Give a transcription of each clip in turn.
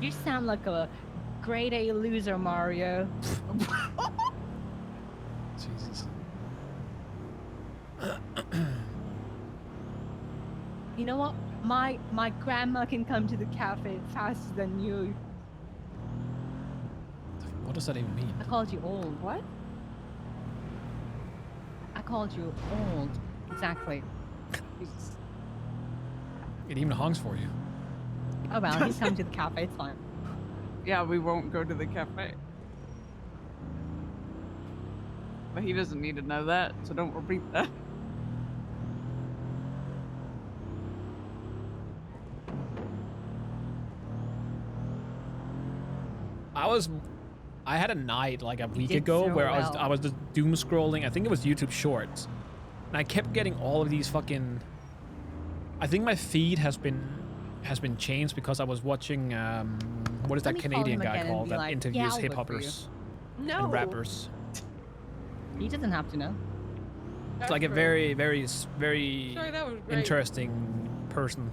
You sound like a grade A loser, Mario. Jesus. You know what? My grandma can come to the cafe faster than you. What does that even mean? I called you old. What? I called you old. Exactly. It even honks for you. Oh well, he's coming to the cafe. It's fine. Yeah, we won't go to the cafe. But he doesn't need to know that, so don't repeat that. I had a night like a week did ago so where well. I was just doom scrolling. I think it was YouTube Shorts, and I kept getting all of these fucking. I think my feed has been changed because I was watching what is that Canadian guy called that like, interviews yeah, hip hoppers No. and rappers. He doesn't have to know. It's like a very very very Sorry, that was great. interesting person.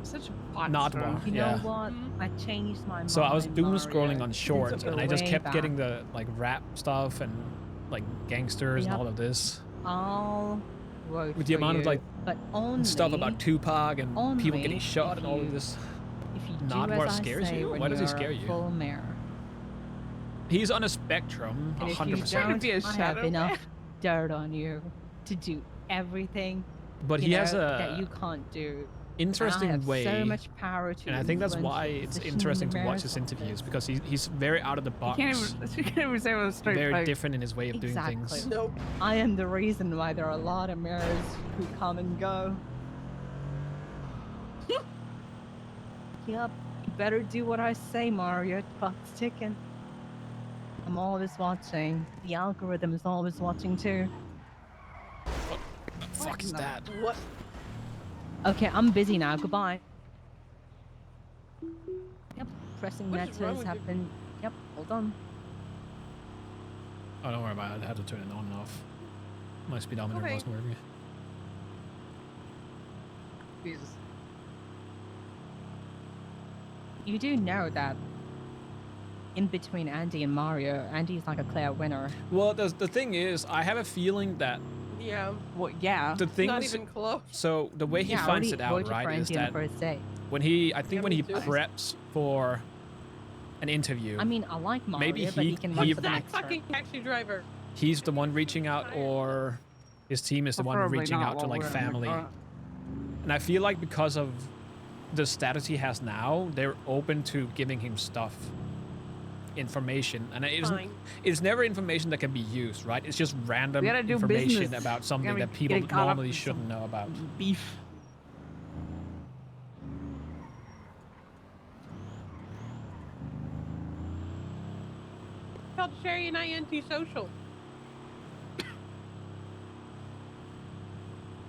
Such a pot Not star. one. You Yeah. know what? I changed my mind. So I was doom Mario. scrolling on Shorts, and I just way kept back. getting the like rap stuff and like gangsters and Yep. all of this. I'll vote With the for amount of you, like but only stuff about Tupac and people only getting shot if and all of you- this. if you Not do what as I scares say you? when Why does he you're scare a you? full mayor. He's on a spectrum, And if you 100%. Trying to don't, be a I have shadow enough man. dirt on you to do everything But he has that you a can't do. interesting I have way, so much power to and I think that's influence why your it's position in interesting the to watch mayor's his interviews office. because he's very out of the box, She can't even say it with a straight very face. different in his way of doing Exactly. things. Nope. I am the reason why there are a lot of mayors who come and go. Yep, you better do what I say, Mario. Clock's ticking. I'm always watching. The algorithm is always watching too. What the fuck is that? What? Okay, I'm busy now. Goodbye. Yep, pressing What is wrong letters with have you? been. Yep, hold on. Oh, don't worry about it. I had to turn it on and off. My speedometer Okay. wasn't working. Jesus. You do know that in between Andy and Mario, Andy's like a clear winner. Well, the thing is, I have a feeling that Yeah. Well, yeah. the things. Not even close. So the way he Yeah, I finds already it out, voted right, for is Andy on that the first day. when he, I think Yeah, when me he too. preps for an interview, I mean, I like Mario, Maybe but he can run he- for the That next term. fucking taxi driver. he's the one reaching out, or his team is the one Preferably reaching not out to while like we're in the family. car. And I feel like because of the status he has now, they're open to giving him stuff, information, and Fine. it's never information that can be used, right? It's just random We gotta do information business. about something Gotta that people get caught up normally in shouldn't some know about. Beef. Called Sherry and I antisocial.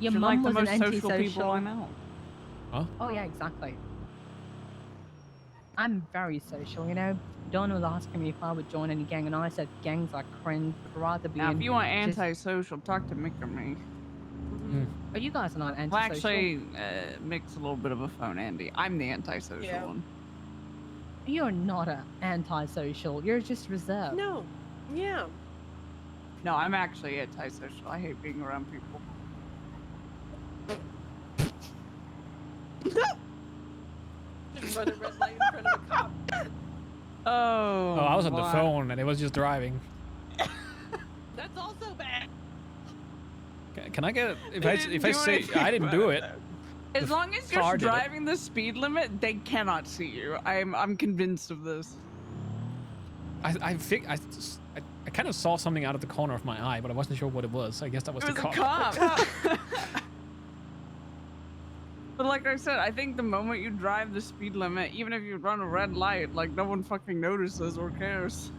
Your You're mum like the was an most social people I antisocial. know. Oh yeah, exactly. I'm very social, you know. Don was asking me if I would join any gang, and I said gangs are cringe. I'd rather be Now, in. if you want just- antisocial, talk to Mick or me. Oh, you guys are not Well, antisocial. actually, Mick's a little bit of a phone, Andy. I'm the antisocial Yeah. one. You're not a antisocial. You're just reserved. No. Yeah. No, I'm actually antisocial. I hate being around people. Just run a red light in front of a cop. Oh. Oh, I was on the wow. phone and it was just driving. That's also bad. Can I get if They I didn't if I do say anything I didn't do it? As The long as car you're did it. driving the speed limit, they cannot see you. I'm convinced of this. I kind of saw something out of the corner of my eye, but I wasn't sure what it was. I guess that was, It was the a cop. cop. But like I said, I think the moment you drive the speed limit, even if you run a red light, like no one fucking notices or cares.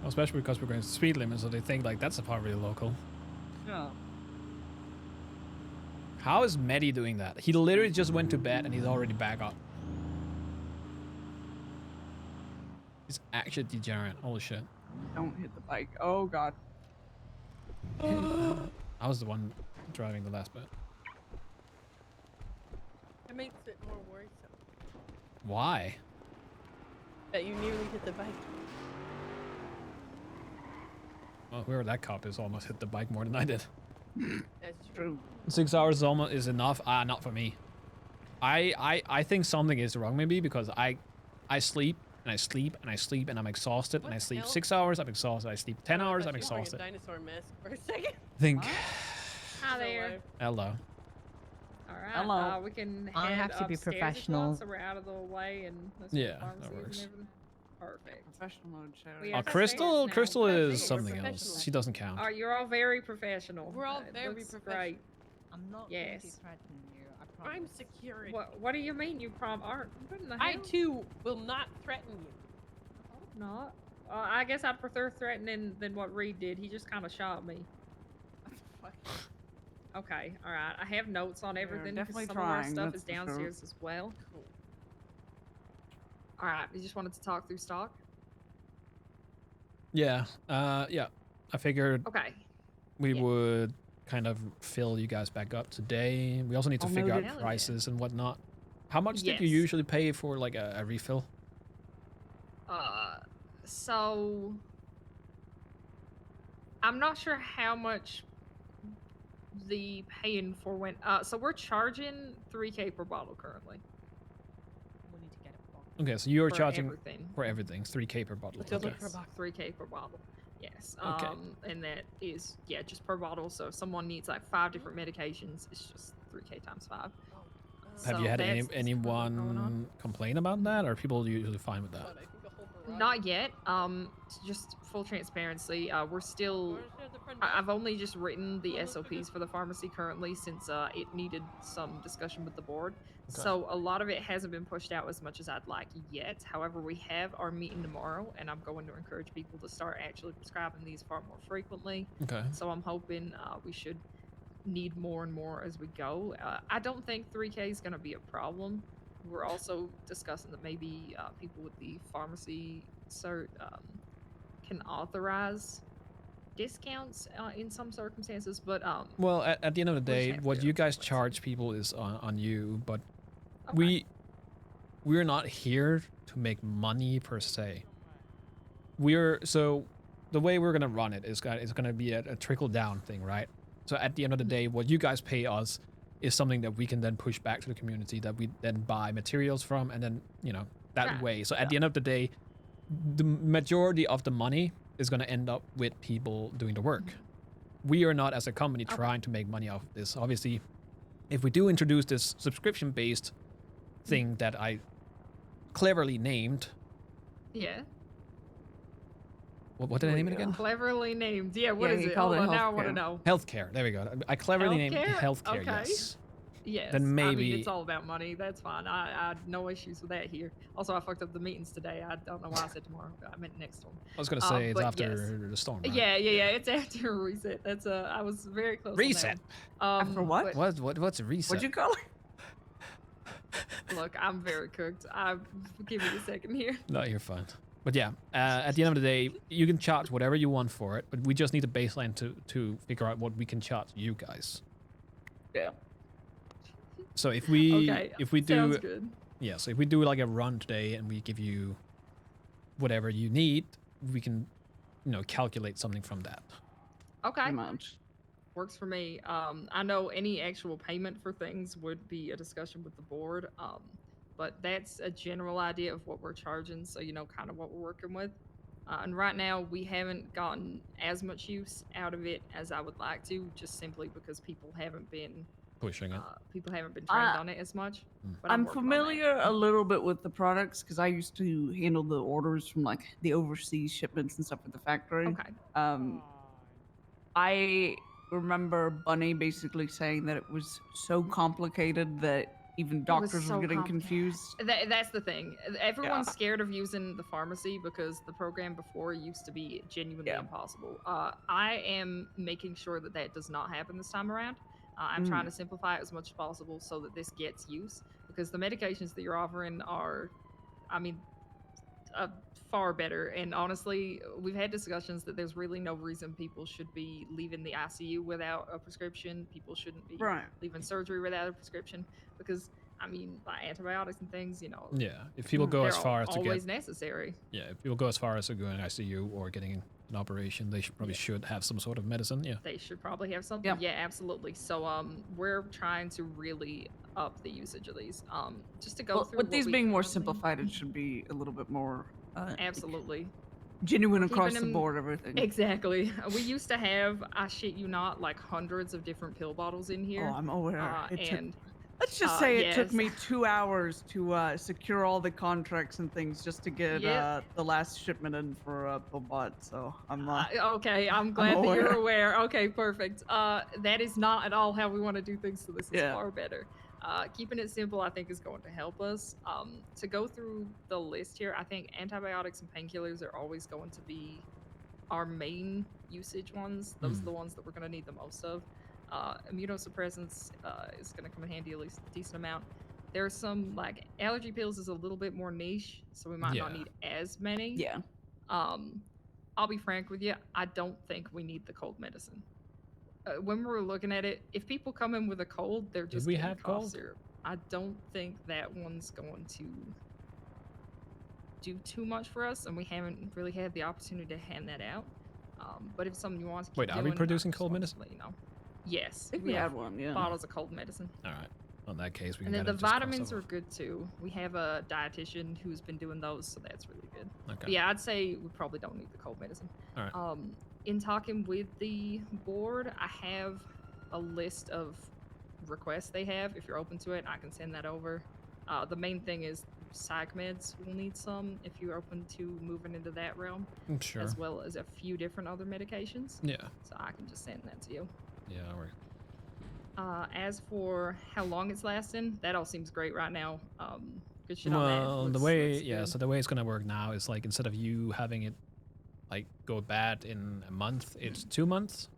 Especially because we're going to speed limit, so they think like that's probably local. Yeah. How is Medi doing that? He literally just went to bed and he's already back up. He's actually degenerate. Holy shit. Don't hit the bike. Oh god. I was the one driving the last bit. It makes it more worrisome. Why? That you nearly hit the bike. Well, whoever that cop is almost hit the bike more than I did. That's true. 6 hours is almost is enough. Not for me. I think something is wrong maybe because I sleep and I sleep and I sleep and I'm exhausted and I What the sleep hell? 6 hours. I'm exhausted. I sleep 10 Oh, I hours. thought I'm you were wearing exhausted. a dinosaur mask for a second. Think. Hi No there. way. Hello. All right. Hello. We can I head have to be upstairs if you professional. want, so we're out of the way and that's Yeah, where that the pharmacy is works. and everything. Perfect. Professional mode, We Sherry. Oh, are Crystal. now. Crystal That's is it. something We're else. professional. She doesn't count. You're all very professional. We're all It very looks professional. great. I'm not going to Yes. threaten you. I I'm promise. security. What do you mean you aren't? What in the I hell? too will not threaten you. I hope not. I guess I'd prefer threatening than what Reed did. He just kind of shot me. Okay, all right. I have notes on We're everything definitely because some of our trying, stuff that's is for sure. downstairs as well. Cool. All right, you just wanted to talk through stock. Yeah. Yeah. I figured Okay. we Yeah. would kind of fill you guys back up today. We also need to Oh, figure out noted. Hell yeah. prices and whatnot. How much did you Yes. usually pay for like a refill? So I'm not sure how much the paying for went. So we're charging 3K per bottle currently We need to get a box. Okay, so you're for charging everything. for everything 3K per bottle. Until the Okay. per box. 3K per bottle. Yes. Okay. And that is just per bottle. So if someone needs like 5 different medications, it's just 3K times 5. Have So you had that's what's going anyone on. complain about that, or are people usually fine with that? But I think a whole variety. Not yet. Just full transparency. We're still. I've only just written the SOPs for the pharmacy currently since it needed some discussion with the board. Okay. So a lot of it hasn't been pushed out as much as I'd like yet. However, we have our meeting tomorrow, and I'm going to encourage people to start actually prescribing these far more frequently. Okay. So I'm hoping we should need more and more as we go. I don't think 3K is going to be a problem. We're also discussing that maybe people with the pharmacy cert can authorize discounts in some circumstances, but Well, at the end of the we'll just day, have to what do you it. guys Let's see. charge people is on you, but Okay. we're not here to make money per se. So the way we're gonna run it is gonna be a trickle down thing, right? So at the end of the day, what you guys pay us is something that we can then push back to the community that we then buy materials from, and then that Right. way. So at the end of the day, the majority of the money is gonna end up with people doing the work. We are not as a company Okay. trying to make money off of this. Obviously, if we do introduce this subscription-based thing that I cleverly named, Yeah. what did I name it again? Cleverly named. Yeah, what Yeah, is he it? called Hold it on, now I want to healthcare. know. Healthcare. There we go. I cleverly named it Healthcare? healthcare. Okay. Yes. Yes. Then I maybe- mean, it's all about money. That's fine. I had no issues with that here. Also, I fucked up the meetings today. I don't know why I said tomorrow. I meant next one. I was gonna say it's but after yes. the storm. Right? Yeah. It's after a reset. That's I was very close. Reset. On that. After what? but What's a reset? What'd you call it? Look, I'm very cooked. Give me a second here. No, you're fine. But yeah, at the end of the day, you can charge whatever you want for it, but we just need a baseline to figure out what we can charge you guys. Yeah. So if we Okay. do Sounds good. yeah, so if we do like a run today and we give you whatever you need, we can calculate something from that. Okay. Pretty much. Works for me. I know any actual payment for things would be a discussion with the board. But that's a general idea of what we're charging, so you know kind of what we're working with. And right now we haven't gotten as much use out of it as I would like to, just simply because people haven't been Pushing it. trained I- on it as much. Mm. But I'm working on that. familiar a little bit with the products because I used to handle the orders from like the overseas shipments and stuff at the factory. Okay. I remember Bunny basically saying that it was so complicated that even doctors so were getting complicated. confused. That's the thing. Everyone's Yeah. scared of using the pharmacy because the program before used to be genuinely Yeah. impossible. I am making sure that that does not happen this time around. I'm trying to simplify it as much as possible so that this gets use, because the medications that you're offering are, I mean, far better. And honestly, we've had discussions that there's really no reason people should be leaving the ICU without a prescription. People shouldn't be Right. leaving surgery without a prescription, because I mean, like antibiotics and things, Yeah, if people go they're as far as to get, always necessary. yeah, if people go as far as to go in ICU or getting an operation, they probably Yeah. should have some sort of medicine. Yeah. They should probably have something. Yep. Yeah, absolutely. So we're trying to really up the usage of these. Just to go Well, through with what these we being more currently- simplified, it should be a little bit more Absolutely. genuine We're across keeping the them- board. Everything. Exactly. We used to have, I shit you not, like hundreds of different pill bottles in here. Oh, I'm aware. And Let's just say it took yes. me 2 hours to secure all the contracts and things just to get Yep. the last shipment in for Pillbot. So I'm Okay, I'm glad that you're aware. aware. Okay, perfect. That is not at all how we want to do things, so this is Yeah. far better. Keeping it simple, I think, is going to help us. To go through the list here, I think antibiotics and painkillers are always going to be our main usage ones. Those are the ones that we're going to need the most of. Immunosuppressants is going to come in handy at least a decent amount. There's some, like, allergy pills is a little bit more niche, so we might not Yeah. need as many. Yeah. I'll be frank with you, I don't think we need the cold medicine. When we were looking at it, if people come in with a cold, they're just we getting have cough cold? syrup. I don't think that one's going to do too much for us, and we haven't really had the opportunity to hand that out. But if it's something you want to keep Wait, are we doing, I producing just cold wanted to medicine? let you know. Yes, I think we have had one. Yeah. bottles of cold medicine. All right. In that case, we can And then kinda the just cross vitamins over. are good too. We have a dietitian who's been doing those, so that's really good. Okay. But yeah, I'd say we probably don't need the cold medicine. All right. In talking with the board, I have a list of requests they have. If you're open to it, I can send that over. The main thing is psych meds. We'll need some if you're open to moving into that realm, Sure. as well as a few different other medications. Yeah. So I can just send that to you. Yeah. All right. As for how long it's lasting, that all seems great right now. Good shit on that. Well, the way, yeah, so the way it's gonna work now is like instead of you having it like go bad in a month, it's 2 months.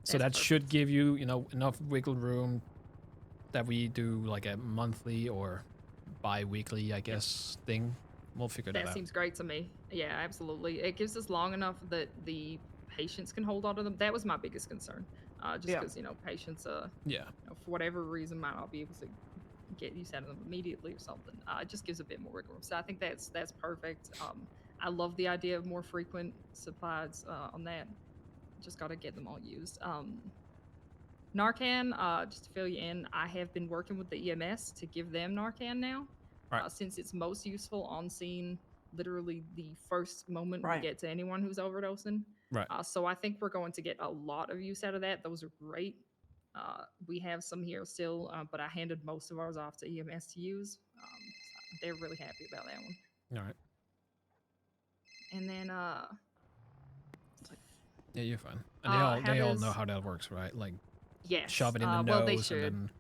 So that That's should perfect. give you, enough wiggle room that we do like a monthly or bi-weekly, I guess, thing. We'll figure that That out. seems great to me. Yeah, absolutely. It gives us long enough that the patients can hold on to them. That was my biggest concern. Just Yeah. because, patients, Yeah. for whatever reason, might not be able to get use out of them immediately or something. It just gives a bit more wiggle room. So I think that's perfect. I love the idea of more frequent supplies on that. Just got to get them all used. Narcan, just to fill you in, I have been working with the EMS to give them Narcan now. Right. Since it's most useful on scene, literally the first moment we Right. get to anyone who's overdosing. Right. So I think we're going to get a lot of use out of that. Those are great. We have some here still, but I handed most of ours off to EMS to use. So they're really happy about that one. All right. And then, Yeah, you're fine. And how they all know does- how that works, right? Like yes. shove it in the well, nose they and should. then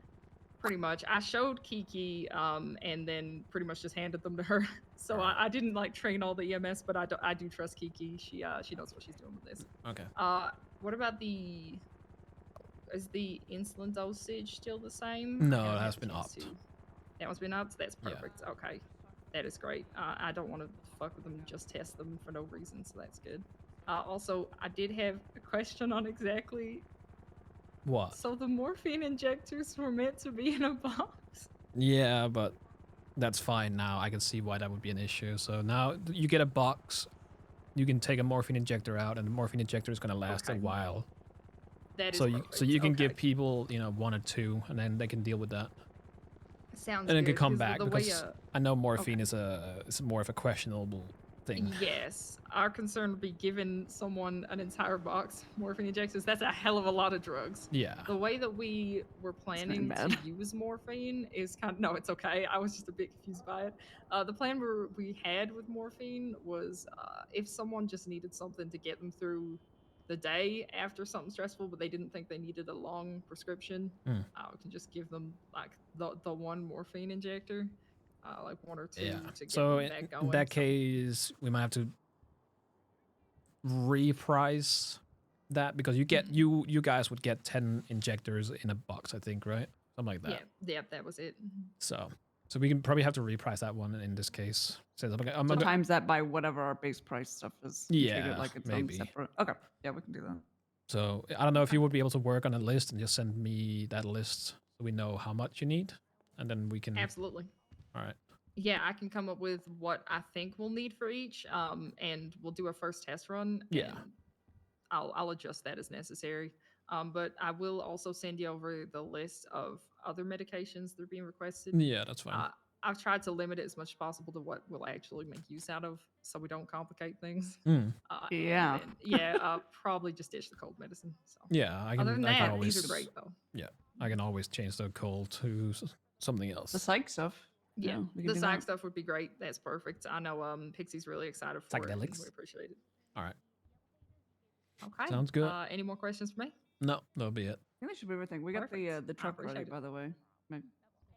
Pretty much. I showed Kiki, and then pretty much just handed them to her. So Alright. I didn't like train all the EMS, but I do trust Kiki. She knows what she's doing with this. okay. What about is the insulin dosage still the same? No, I haven't it had has a been chance upped. to- That one's been upped. That's Yeah. perfect. Okay, that is great. I don't want to fuck with them and just test them for no reason, so that's good. Also, I did have a question on exactly. What? So the morphine injectors were meant to be in a box. Yeah, but that's fine now. I can see why that would be an issue. So now you get a box. You can take a morphine injector out, and the morphine injector is going to last a Okay. while. That is So you perfect. can Okay. give people, 1 or 2, and then they can deal with that. Sounds And it good, can come 'cause back the way, because I know morphine okay. is more of a questionable thing. Yes, our concern would be giving someone an entire box of morphine injectors. That's a hell of a lot of drugs. Yeah. The way that we were planning to bad. use morphine is no, it's okay. I was just a bit confused by it. The plan we had with morphine was if someone just needed something to get them through the day after something stressful, but they didn't think they needed a long prescription, Hmm. we can just give them like the one morphine injector, like 1 or 2 Yeah. to get So them that going. in that So- case, we might have to reprice that because you get you guys would get 10 injectors in a box, I think, right? Something like that. Yeah, that was it. So we can probably have to reprice that one in this case. So I'm So gonna, times that by whatever our base price stuff is. and treat Yeah, it like its maybe. own separate. Okay, yeah, we can do that. so I don't know if you would be able to work on a list and just send me that list so we know how much you need. and then we can. Absolutely. All right. Yeah, I can come up with what I think we'll need for each, and we'll do a first test run. Yeah. And I'll adjust that as necessary. But I will also send you over the list of other medications that are being requested. Yeah, that's fine. I've tried to limit it as much as possible to what we'll actually make use out of, so we don't complicate things. Mm. Yeah. And then, probably just ditch the cold medicine. So Yeah, I other can. than I can that, always. these are great though. Yeah, I can always change the cold to something else. The psych stuff. Yeah, we the can do psych that. stuff would be great. That's perfect. I know Pixie's really excited for it. And Psychedelics. we appreciate it. All right. Okay. Sounds good. Any more questions for me? No, that'll be it. I think that should be everything. We got Perfect. the I truck ready, appreciate it. by the way.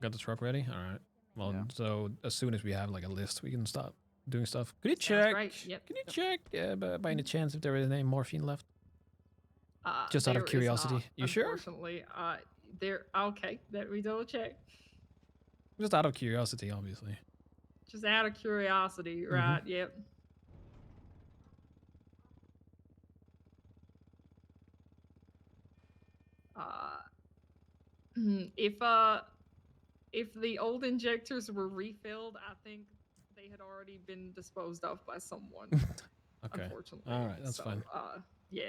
Got the truck ready. All right. Well, Yeah. so as soon as we have like a list, we can start doing stuff. Could you Sounds check? great. Yep. Can you check by any chance if there is any morphine left? Just out of There is curiosity. not, You sure? Unfortunately, there. Okay, let me double check. Just out of curiosity, obviously. Just out of curiosity, right? Yep. If the old injectors were refilled, I think they had already been disposed of by someone. Okay. Unfortunately. All right, that's fine. Yeah.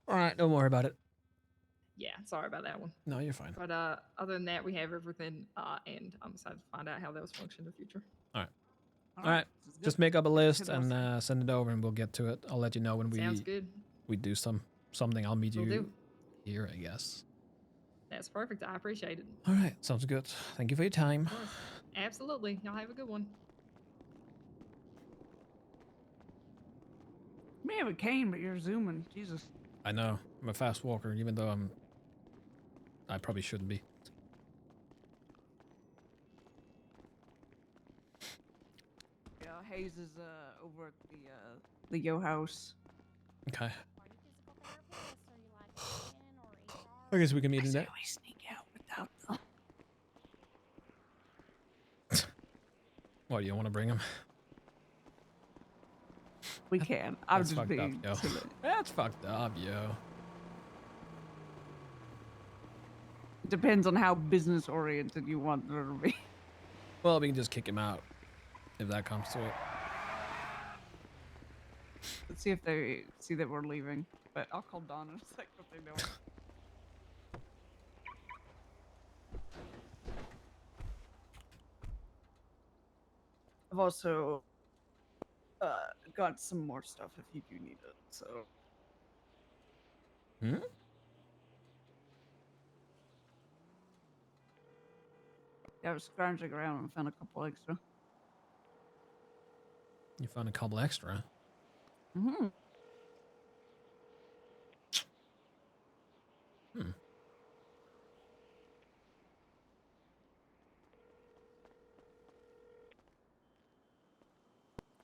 All right, don't worry about it. Yeah, sorry about that one. No, you're fine. But other than that, we have everything, and I'm excited to find out how those function in the future. All right. Just make up a list and send it over, and we'll get to it. I'll let you know when Sounds good. we do something. I'll meet Will you do. here, I guess. That's perfect. I appreciate it. All right, sounds good. Thank you for your time. Of course. Absolutely. Y'all have a good one. You may have a cane, but you're zooming. Jesus. I know. I'm a fast walker, even though I probably shouldn't be. Yeah, Hayes is over at the Yo house. Okay. I guess we can meet in there. We sneak out without them. What, you want to bring him? We can. I'm That's just fucked being up, yo. silly. That's fucked up, yo. Depends on how business oriented you want her to be. Well, we can just kick him out if that comes to it. Let's see if they see that we're leaving. But I'll call Dawn in a sec if they don't. I've also got some more stuff if you do need it. So. Yeah, I was scrounging around and found a couple extra. You found a couple extra. Mm-hmm.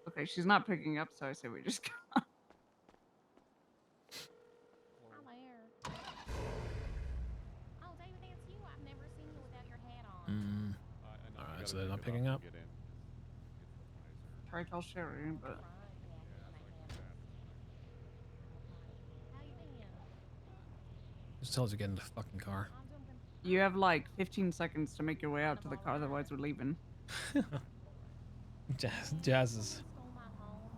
Okay, she's not picking up, so I say we just go. I'm there. Oh, David, that's you. I've never seen you without your hat on. All right, so they're not picking up. Try to tell Sherry, but How you been? Just tell us to get in the fucking car. I'm doing good. you have like 15 seconds to make your way out to the car, otherwise we're leaving. Jazz is Stole my home,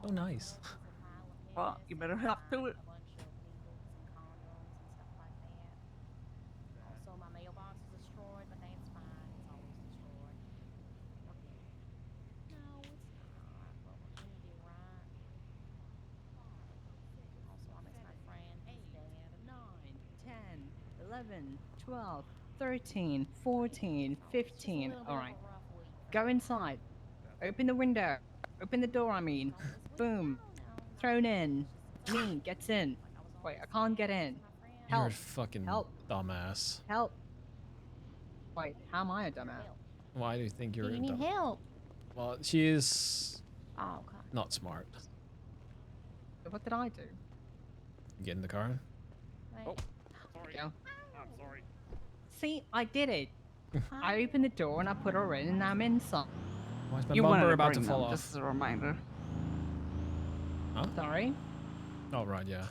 and now so nice. there's a pile of Well, you better hop to it. a bunch of needles and condoms and stuff like that. Also, my mailbox is destroyed, but that's fine. It's always destroyed. No, it's not. But what can you do, right? Also, I miss my friend, his dad. 9, 10, 11, 12, 13, 14, 15. All right. Go inside. Open the window. Open the door, I mean. Boom. Thrown in. Me gets in. Wait, I can't get in. You're a Help. fucking Help. dumbass. Help. Wait, how am I a dumbass? Why do you think you're Do a you need dumb? help? Well, she is Oh, okay. not smart. What did I do? Get in the car. Wait. Go. See, I did it. I opened the door and I put her in and I'm inside. Why is my You wanted bumper to about to bring fall them, off? just as a reminder. Sorry? Oh, right, yeah.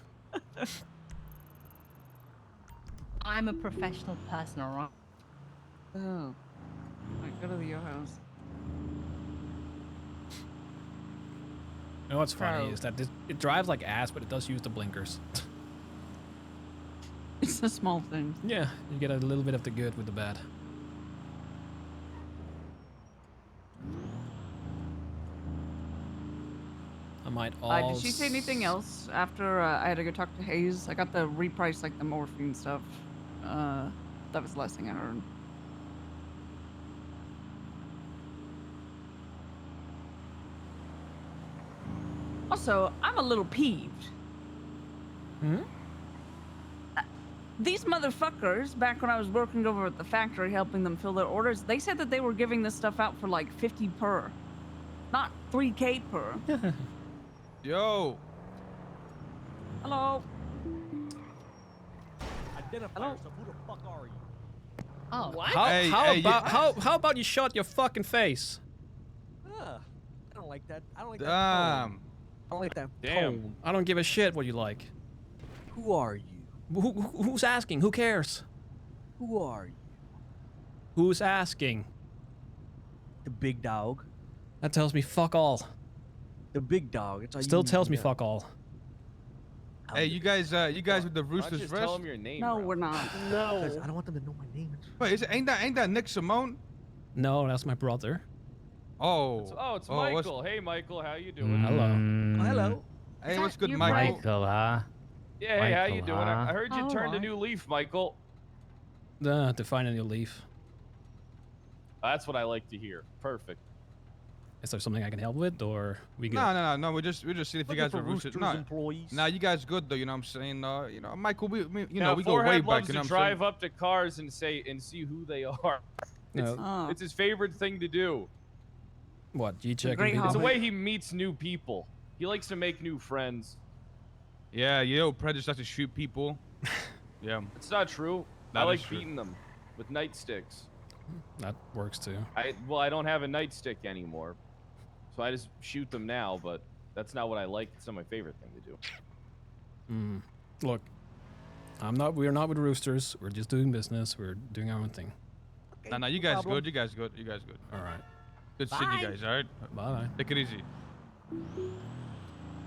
I'm a professional person, alright? Oh. Alright, go to the Yo house. You know what's funny Bro. is that it drives like ass, but it does use the blinkers. It's the small things. Yeah, you get a little bit of the good with the bad. I might all. Did she say anything else after I had to go talk to Hayes? I got the reprice, like the morphine stuff. That was the last thing I heard. Also, I'm a little peeved. Hmm? These motherfuckers, back when I was working over at the factory helping them fill their orders, they said that they were giving this stuff out for like 50 per. Not 3K per. Yo. Hello. Identifier, Hello? so who the fuck are you? Oh, What? How about you shut your fucking face? I don't like that. I don't like that Damn. tone. I don't like that Damn. tone. I don't give a shit what you like. Who are you? Who's asking? Who cares? Who are you? Who's asking? The big dog. That tells me fuck all. The big dog. It's all Still you need tells to me know. fuck all. Hey, you guys with the Why don't Roosters you just tell Rest? him your name, No, bro? we're not. Because No. I don't want them to know my name. Wait, ain't that Nick Simone? No, that's my brother. Oh. It's what's- Michael. Hey, Michael, how you doing? Hello. Oh, hello. Hey, what's good, You're Michael? Michael, huh? Yeah, hey, how you Michael, doing? I huh? heard you Oh, turned a alright. new leaf, Michael. To find a new leaf. That's what I like to hear. Perfect. Is there something I can help with, or we good? No. We're just seeing if you Looking guys for were Roosters. Roosters No, employees. nah, you guys good though. You know what I'm saying? Michael, we Now, we go way Forehead back. loves You know to what I'm drive up to cars and see who they are. No. Oh. It's his favorite thing to do. What? G checking Great people? It's the hobby. way he meets new people. He likes to make new friends. saying? Yeah, Predator likes to shoot people. Yeah. It's not true. That I is like true. beating them with nightsticks. That works too. I don't have a nightstick anymore, so I just shoot them now. But that's not what I like. It's not my favorite thing to do. Look, we're not with Roosters. We're just doing business. We're doing our own thing. Okay, Nah, you no guys problem. good. You guys good. You guys good. All right. Good seeing you guys. All right. Bye. Take it easy.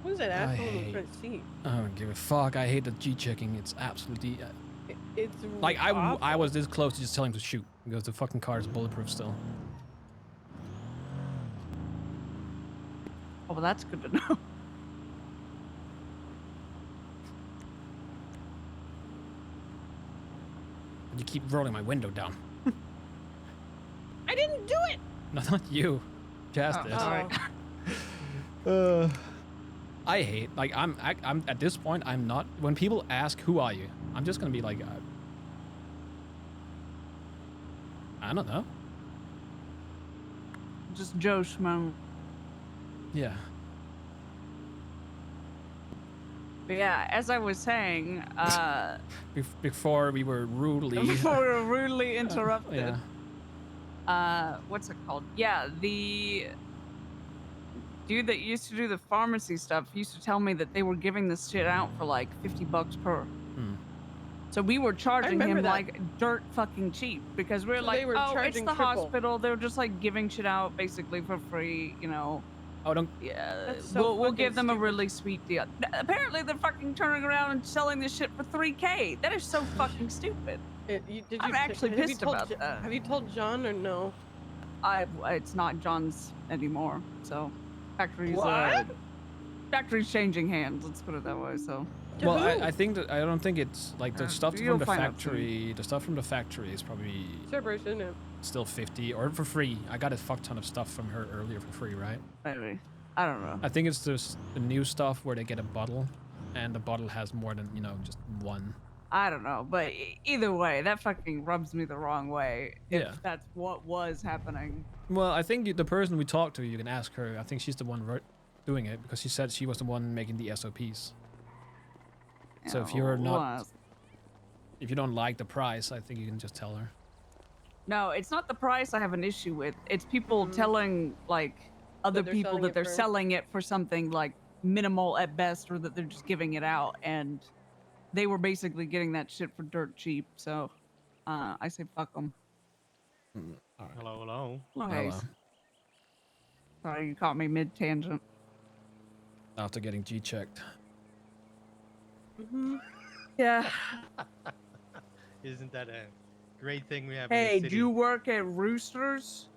Who's that asshole in the hate- front seat? I don't give a fuck. I hate the G checking. It's absolutely It's like I awful. was this close to just telling him to shoot because the fucking car is bulletproof still. Oh, well, that's good to know. You keep rolling my window down. I didn't do it. No, not you. Jazz Oh, did. sorry. I hate like I'm at this point I'm not when people ask who are you I'm just gonna be like I don't know. Just Joe Schmo. Yeah. But yeah, as I was saying, Before we were rudely. before we were rudely interrupted. Yeah. What's it called? Yeah, the dude that used to do the pharmacy stuff used to tell me that they were giving this shit out for like $50 per. So we were charging remember him that. like dirt fucking cheap because we were So like, they were oh, it's charging the triple." hospital. They were just like giving shit out basically for free, you know. Oh, don't. Yeah, That's so we'll fucking give them a stupid. really sweet deal. Apparently, they're fucking turning around and selling this shit for 3K. That is so fucking stupid. I'm actually have you pissed told about Jo- that. Have you told John or no? It's not John's anymore. So, factory's What? factory's changing hands. Let's put it that way. So, To Well, who? I think that I don't think it's like the stuff you'll from the find out soon. factory. The stuff from the factory is probably Cerberus, isn't it? still 50 or for free. I got a fuck ton of stuff from her earlier for free, right? maybe I don't know. I think it's the new stuff where they get a bottle, and the bottle has more than just one. I don't know, but either way, that fucking rubs me the wrong way. If Yeah. that's what was happening. Well, I think the person we talked to, you can ask her. I think she's the one doing it because she said she was the one making the SOPs. So if you're not, if you don't like the price, I think you can just tell her. No, it's not the price I have an issue with. It's people telling like other they're people selling that it they're for- selling it for something like minimal at best, or that they're just giving it out, and they were basically getting that shit for dirt cheap. So, I say fuck them. All right. Hello, hello. Okay. Hello. Sorry, you caught me mid tangent. After getting G checked. Yeah. Isn't that a great thing we have Hey, in the do city? you work at Roosters?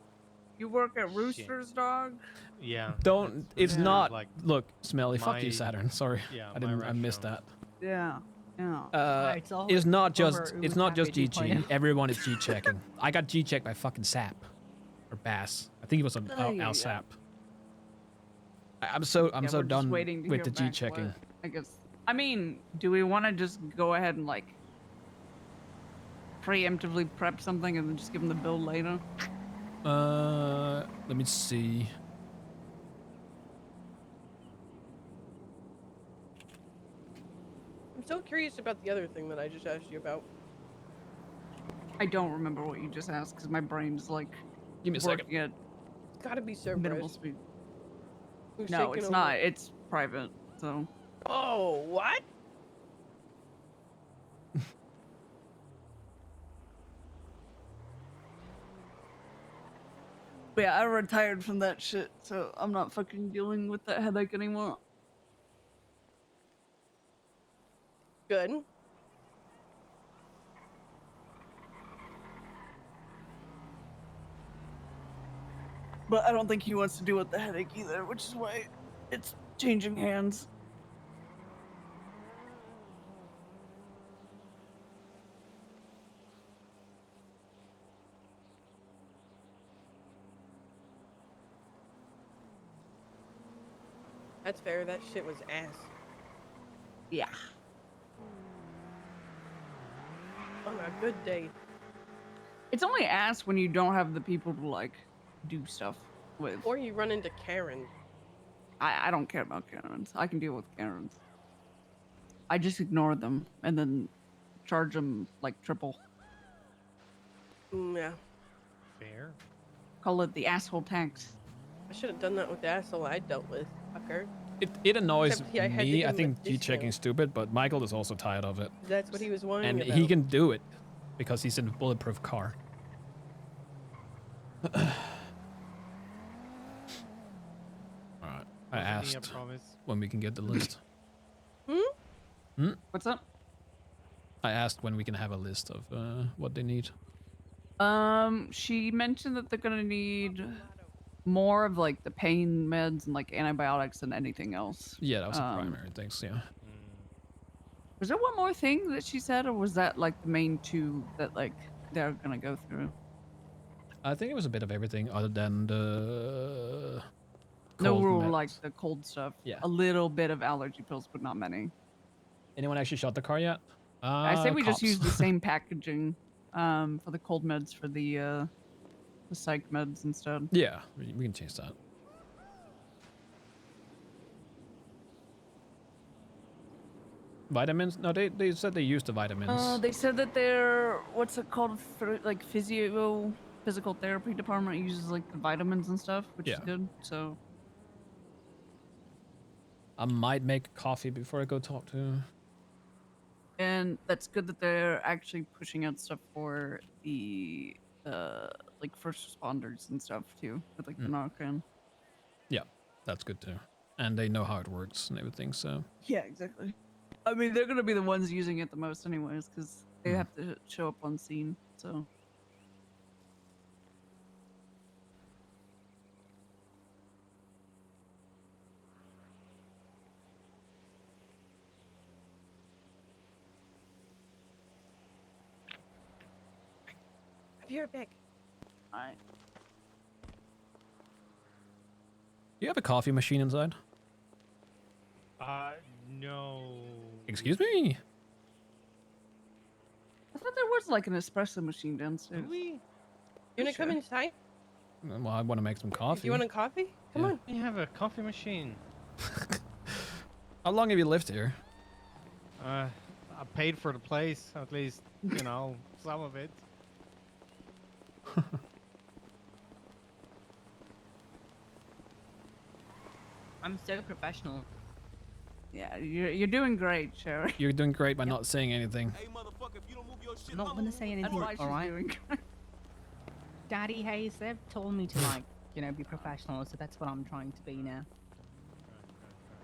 You work at Shit. Roosters, dog? Yeah. Don't. It's Yeah. not. like Look, Smelly. Fuck you, my- Saturn. Sorry. yeah, I my didn't. I missed restaurant. that. Yeah. Yeah. Alright, so It's not just. over It's Uber not just Cafe GG. 2.0. Everyone is G checking. I got G checked by fucking Sap, or Bass. I think it was Oh, yeah, our yeah. Sap. I'm so Yeah, we're just done waiting to with hear the G back checking. what- I guess. I mean, do we want to just go ahead and like preemptively prep something and then just give them the bill later? Let me see. I'm so curious about the other thing that I just asked you about. I don't remember what you just asked because my brain's like Give me a second. working at It's gotta be minimal Cerberus. speed. Who's No, taking it's over. not. It's private. So Oh, what? But yeah, I retired from that shit, so I'm not fucking dealing with that headache anymore. Good. But I don't think he wants to deal with the headache either, which is why it's changing hands. That's fair. That shit was ass. Yeah. On a good day. It's only ass when you don't have the people to like do stuff with. Or you run into Karen. I don't care about Karens. I can deal with Karens. I just ignore them and then charge them like triple. Yeah. Fair. Call it the asshole tax. I should have done that with the asshole I dealt with, fucker. It annoys Except I had to me. give I him a think G discount. checking is stupid, but Michael is also tired of it, That's what he was whining and about. he can do it because he's in a bulletproof car. All right. I Wasn't he a asked promise? when we can get the list. What's up? I asked when we can have a list of what they need. She mentioned that they're gonna need more of like the pain meds and like antibiotics than anything else. Yeah, that was the primary things. Yeah. Was there one more thing that she said, or was that like the main two that like they're gonna go through? I think it was a bit of everything other than the. No cold rule meds. like the cold stuff. Yeah. A little bit of allergy pills, but not many. Anyone actually shot the car yet? I say we just Cops. use the same packaging for the cold meds for the psych meds instead. Yeah, we can change that. Vitamins? No, they said they used the vitamins. They said that they're what's it called for like physical therapy department uses like the vitamins and stuff, which is Yeah. good. So I might make coffee before I go talk to. and that's good that they're actually pushing out stuff for the like first responders and stuff too, with like the Narcan. Yeah, that's good too. And they know how it works and everything, so. Yeah, exactly. I mean, they're gonna be the ones using it the most, anyways, because they have to show up on scene. So. I'll be right back. Alright. Do you have a coffee machine inside? No. Excuse me? I thought there was like an espresso machine downstairs. You wanna come inside? Well, I want to make some coffee. You want a coffee? Come Yeah. on. We have a coffee machine. How long have you lived here? I paid for the place, at least, you know, some of it. I'm so professional. Yeah, you're doing great, Sherry. You're doing great by not saying anything. I'm not gonna say anything, That's why she's alright? doing great. Daddy Hayes, they've told me to like, be professional, so that's what I'm trying to be now.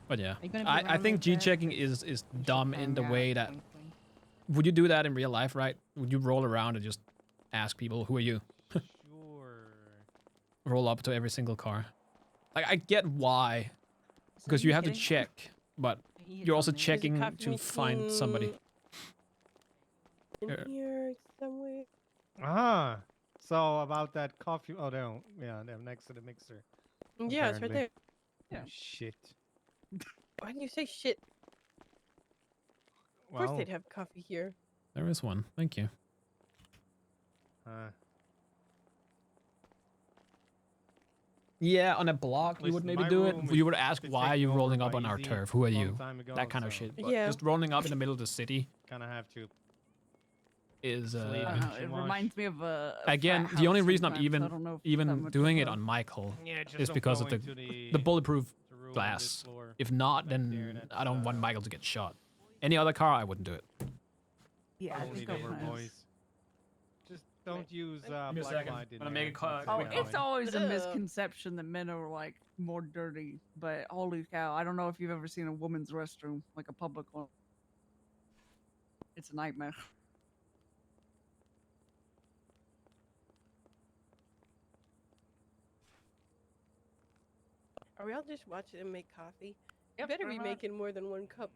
But yeah, Are you gonna be I around think later? G-checking 'Cause is we should dumb in hang the out, way that... wink, wink. Would you do that in real life, right? Would you roll around and just ask people, who are you? Sure. Roll up to every single car. Like, I get why. So Because are you have to kidding? check, but He hit you're also on me. checking to find somebody. In here somewhere. Ah. So about that coffee. Oh, no. Yeah, they're next to the mixer. Yeah, it's right there. Yeah. Shit. Why do you say shit? Of course Well, they'd have coffee here. There is one. Thank you. Yeah, on a block, you would Listen, maybe my do it. room You would is- ask, it's why are you taken over rolling up by on our Easy turf? Who are long you? time ago, That kind of so shit. But Yeah. just rolling up in the middle of the city kind of have to. is... Sleep. I don't know. It Wash. reminds me of a Again, frat the only house reason I'm sometimes, so I don't know if that even much doing of it a- on Michael Yeah, just is don't because go of into the bulletproof room on this glass. floor. If not, Back there, then I don't that's, want Michael to get shot. Any other car, I wouldn't do it. Yeah, I Only think they I were have. boys. Just don't use me a black second. light in Gonna there. make a call- That's Oh, quick fine. it's always a Ugh. misconception that men are like more dirty, but holy cow, I don't know if you've ever seen a woman's restroom, like a public one. It's a nightmare. Are we all just watching him make coffee? You Yep, better pretty be much. making more than one cup.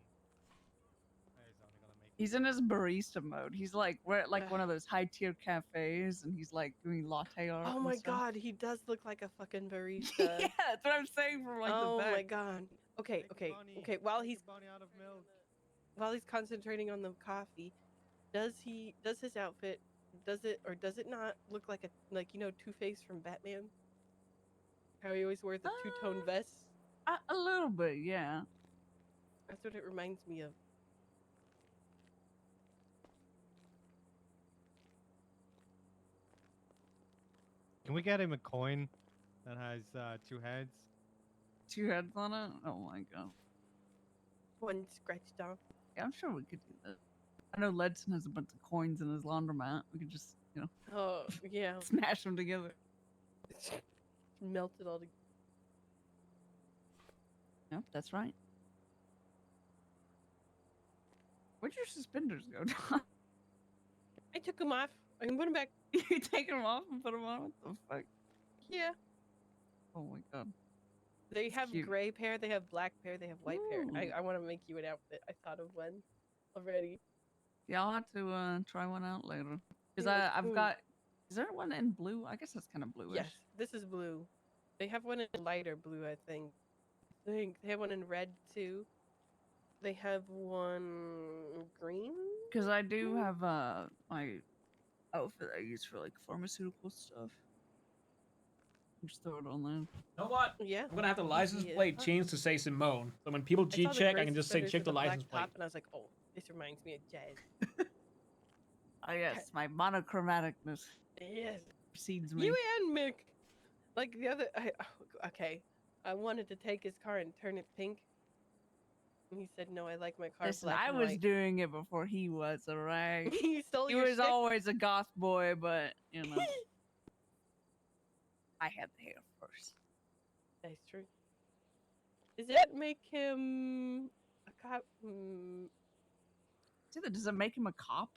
He's only gonna make He's in his barista mode. He's like we're at like one Ugh. of those high tier cafes, and he's like doing latte art. Oh and my stuff. god, he does look like a fucking barista. Yeah, that's what I'm saying from like oh the back. my god. Okay, Make a okay, bunny. okay. While Make a he's bunny out of milk. concentrating on the coffee, does his outfit does it not look like Two-Face from Batman? How he always wears the two-tone vest? A little bit, yeah. That's what it reminds me of. Can we get him a coin that has 2 heads? 2 heads on it. Oh my god. One scratched off. Yeah, I'm sure we could do that. I know Ledson has a bunch of coins in his laundromat. We could just, Oh yeah, smash them together. melt it all together. Yep, that's right. Where'd your suspenders go, Don? I took them off. I can put them back. You taking them off and put them on? What the fuck? Yeah. Oh my god. They That's have cute. gray pair, they have black pair, they have white pair. Ooh. I want to make you an outfit. I thought of one already. Yeah, I'll have to try one out later. Because Yeah, I've cool. got. Is there one in blue? I guess that's kind of bluish. Yes, this is blue. They have one in lighter blue, I think. They have one in red too. They have one green. Because I do have my outfit I use for like pharmaceutical stuff. Just throw it on there. You know what? Yeah. I'm gonna have the license Yeah. plate changed to say Simone. So when people I saw the G-check, I gray can just say suspenders check with the black license plate. top, and I was like, oh, this reminds me of jazz. Oh yes, my monochromaticness Yes. precedes me. You and Mick. Like the other. Okay. I wanted to take his car and turn it pink. And he said, no, I like my car Listen, black I and was white. doing it before he was, alright? He stole He your was shtick? always a goth boy, but, I had the hair first. That's true. Does that make him a cop? Does it make him a cop?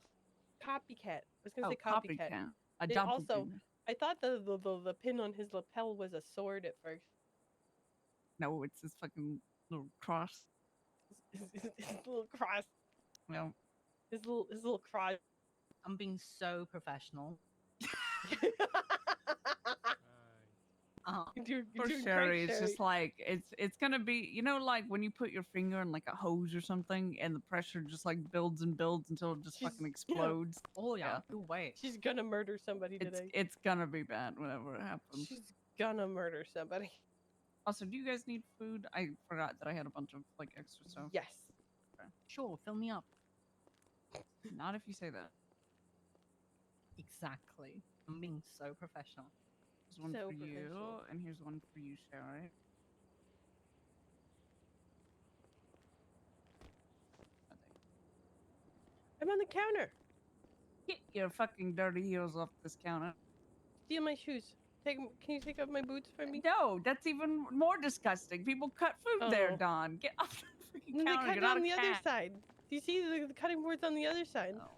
Copycat. I was gonna Oh, say copycat. copycat. A It also- doppelganger. I thought the pin on his lapel was a sword at first. No, it's this fucking little cross. His little cross. No. His little cross. I'm being so professional. You're For doing Sherry, great, it's Sherry. just like it's gonna be like when you put your finger in like a hose or something and the pressure just like builds and builds until it just She's- fucking explodes. Oh yeah. Yeah. You wait. She's gonna murder somebody today. It's gonna be bad whenever it happens. She's gonna murder somebody. Also, do you guys need food? I forgot that I had a bunch of like extra stuff. Yes. Sure, fill me up. Not if you say that. Exactly. I'm being so professional. Here's one So for you, professional. and here's one for you, Sherry. I'm on the counter. Get your fucking dirty heels off this counter. steal my shoes. Can you take off my boots for me? No, that's even more disgusting. People cut food there, Oh. Don. Get off the freaking No, they counter. cut You're it not on a the other cat. side. Do you see the cutting boards on the other side? No.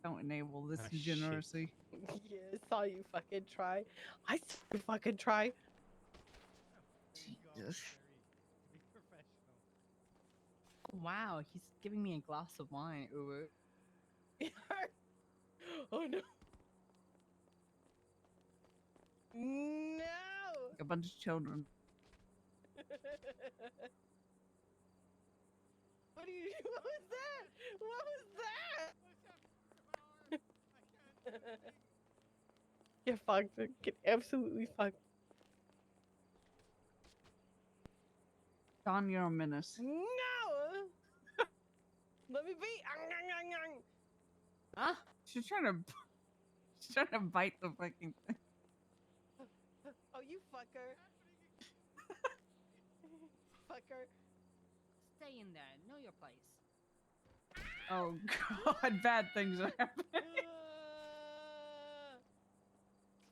Don't enable this Ah, shit. degeneracy. Yeah, I saw you fucking try. I saw you fucking try. Jesus. Be professional. Wow, he's giving me a glass of wine. Ooh. Oh no. No. Like a bunch of children. What was that? What was that? Get fucked. Get absolutely fucked. Don, you're a menace. No. Let me be. Huh? She's trying to bite the fucking thing. Oh, you fucker. Fucker. Stay in there. Know your place. Oh God, bad things are happening.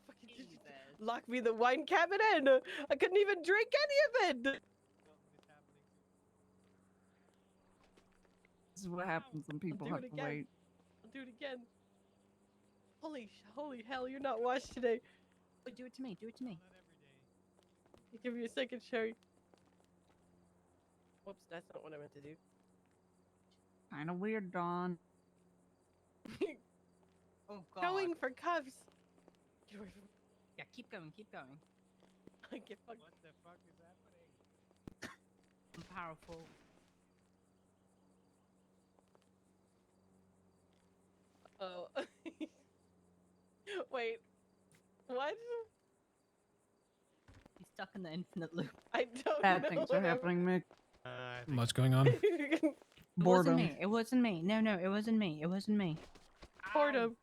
Fucking Jesus. lock me in the wine cabinet. I couldn't even drink any of it. This is what happens when people do have it to again. wait. I'll do it again. Holy hell, you're not washed today. Oh, do it to me. Do it to me. I'll give you a second, Sherry. Whoops, that's not what I meant to do. Kind of weird, Don. Oh God. Going for cuffs. Get away from me. Yeah, keep going. Keep going. Get fucked. What the fuck is happening? I'm powerful. Oh. Wait. What? He's stuck in the infinite loop. I don't Bad know. things are happening, Mick. I think What's going on? It wasn't Boredom. me. It wasn't me. No, it wasn't me. It wasn't me. Boredom.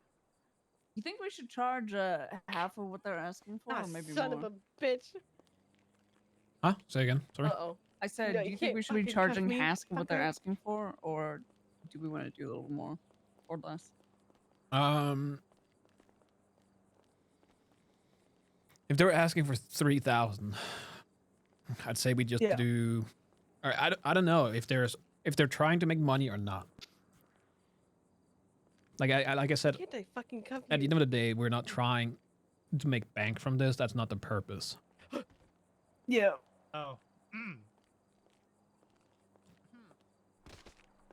You think we should charge half of what they're asking for, Ah, or maybe son more? of a bitch. Huh? Say again. Sorry. Uh-oh. I said, No, do you you think can't we should be fucking cuff charging me, half of what they're fucker. asking for, or do we want to do a little more or less? If they were asking for 3,000, I'd say we just Yeah. do. Or I don't know if they're trying to make money or not. Like I said, Can't I fucking cuff at the you? end of the day, we're not trying to make bank from this. That's not the purpose. Yeah. Oh.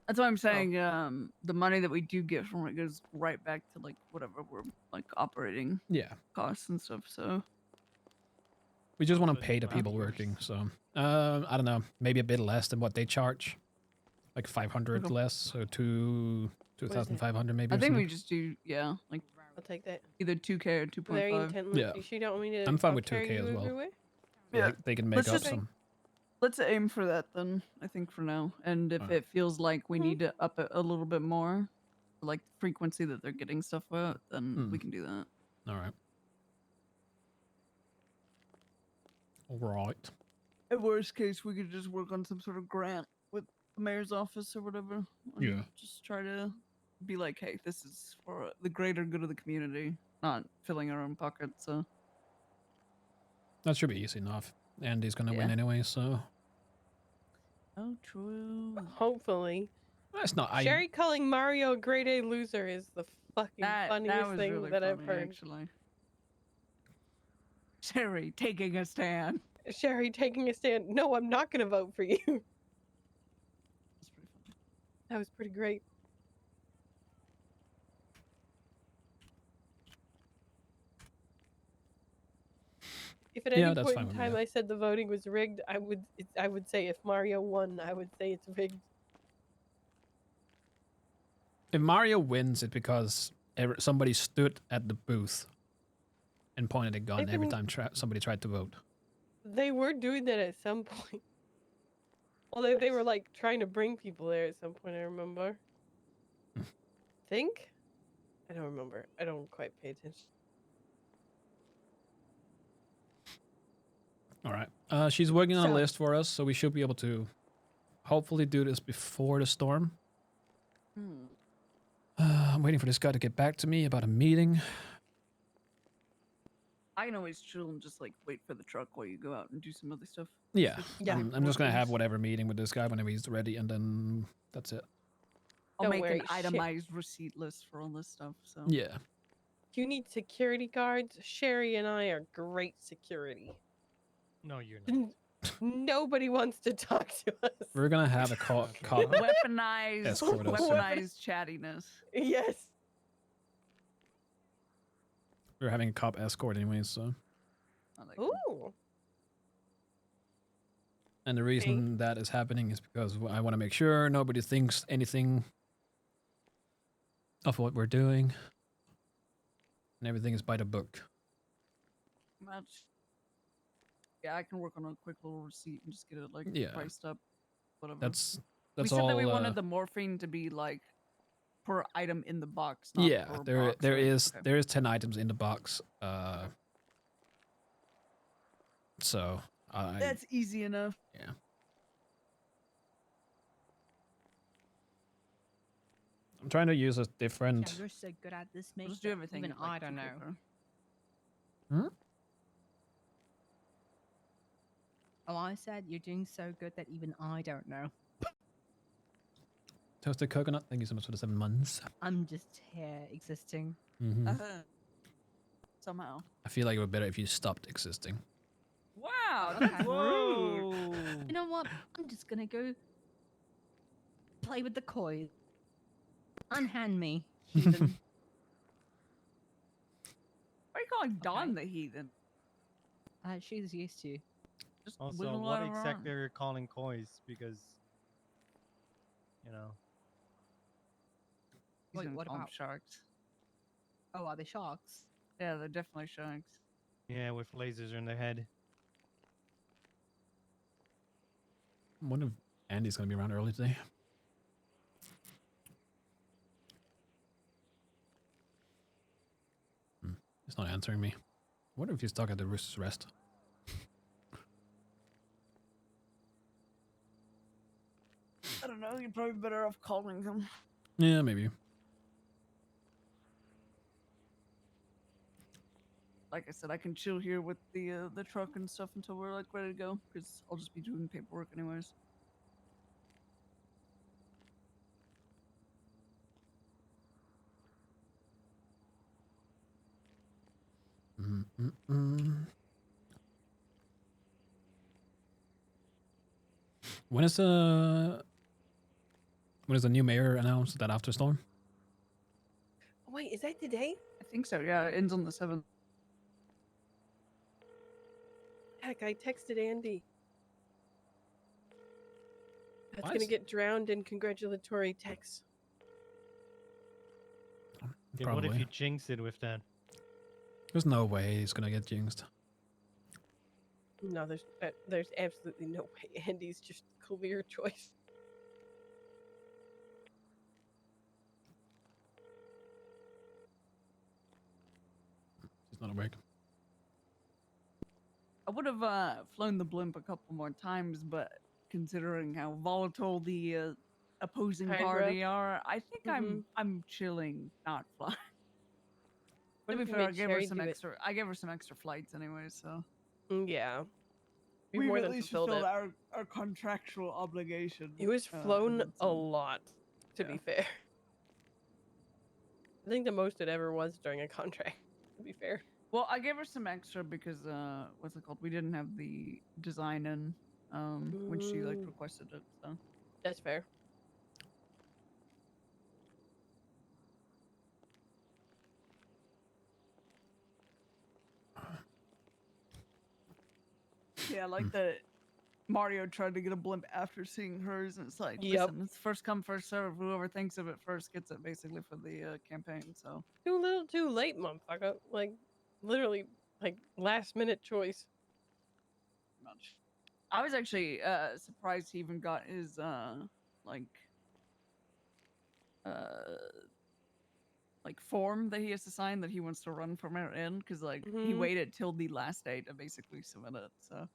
That's what I'm saying. The money that we do get from it goes right back to like whatever we're like operating Yeah, costs and stuff. So we just want to But pay the of people course. working. So I don't know, maybe a bit less than what they charge, like 500 Okay. less, so 2,500 maybe. I or think we something. just do like I'll take that. either 2K or Very 2.5. intent. Yeah. You sure you don't want me to? I'm fine I'll with carry 2K you as well. everywhere? Yeah. They can make Let's up just- some. Let's aim for that then. I think for now, and if Alright. it feels like we need to up it a little bit more, like the frequency that they're getting stuff at, then we can do that. All right. All right. At worst case, we could just work on some sort of grant with the mayor's office or whatever. and Yeah. Just try to be like, hey, this is for the greater good of the community, not filling our own pockets. So That should be easy enough. Andy's gonna win Yeah. anyway, so oh, true. Hopefully. that's not. Sherry calling Mario a grade A loser is the fucking That funniest was thing really that I've funny, heard. actually. Sherry taking a stand. Sherry taking a stand. No, I'm not going to vote for you. That's pretty funny. That was pretty great. If at Yeah, any that's point fine in with me, time yeah. I said the voting was rigged, I would say if Mario won, I would say it's rigged. If Mario wins, it's because somebody stood at the booth and pointed a gun They've every been- time somebody tried to vote. They were doing that at some point. Well, they were like trying to bring people there at some point, I remember. Think? I don't remember. I don't quite pay attention. All right. She's working on a So- list for us, so we should be able to hopefully do this before the storm. I'm waiting for this guy to get back to me about a meeting. I can always chill and just like wait for the truck while you go out and do some other stuff. Yeah, Yeah. I'm just gonna have whatever meeting with this guy whenever he's ready, and then that's it. I'll Don't make worry, an itemized receipt list for all this stuff. So Yeah. If you need security guards, Sherry and I are great security. No, you're not. Nobody wants to talk to us. We're gonna have a cop weaponized, escort us. weaponized chattiness. Yes. We're having a cop escort anyway, so. I like it. Ooh. And the reason that is happening is because I want to make sure nobody thinks anything of what we're doing. And everything is by the book. Match. Yeah, I can work on a quick little receipt and just get it like Yeah. priced up. Whatever. That's we said all. that we wanted the morphine to be like per item in the box. Not Yeah, per there box, there right? is Okay. there is 10 items in the box. So That's easy enough. yeah. I'm trying to use a different. Yeah, you're so good at this, mate. We'll just do that everything. Even like, I don't know. quicker. Oh, I said you're doing so good that even I don't know. Toasted coconut. Thank you so much for the 7 months. I'm just here existing. Somehow. I feel like it would be better if you stopped existing. Wow, Okay. that's rude. You know what? I'm just gonna go play with the coins. Unhand me, heathen. Why are you calling Dawn the heathen? She's used to. Just Also, wiggle what around. exactly are you calling kois? Because, you know. He's Wait, gonna what call 'em about- sharks? Oh, are they sharks? Yeah, they're definitely sharks. Yeah, with lasers in their head. I wonder if Andy's gonna be around early today. He's not answering me. I wonder if he's stuck at the Rooster's Rest. I don't know. You're probably better off calling him. Yeah, maybe. Like I said, I can chill here with the truck and stuff until we're like ready to go, because I'll just be doing paperwork anyways. When is the new mayor announced? That after storm? Wait, is that today? I think so. Yeah, it ends on the 7th. Heck, I texted Andy. That's What? gonna get drowned in congratulatory texts. Yeah, what if Probably. you jinx it with that? There's no way he's gonna get jinxed. No, there's absolutely no way. Andy's just clear choice. He's not awake. I I would have flown the blimp a couple more times, but considering how volatile the opposing Hydra? party are, I think Mhm. I'm chilling, not flying. What To be if you fair, I made gave her Sherry some do it? extra. I gave her some extra flights anyway, so Yeah. We've more than fulfilled it. our contractual obligation. It was and flown then a some. lot, to be fair. I think the most it ever was during a contract, to be fair. Well, I gave her some extra because what's it called? We didn't have the design in when she like Mm. requested it. So That's fair. yeah, like the Mario tried to get a blimp after seeing hers, and it's like, Yep. listen, it's first come, first serve. Whoever thinks of it first gets it, basically for the campaign. So Too little, too late, motherfucker. Like, literally, like last minute choice. much. I was actually surprised he even got his like form that he has to sign that he wants to run from our end, because like he Mhm. waited till the last day to basically submit it. So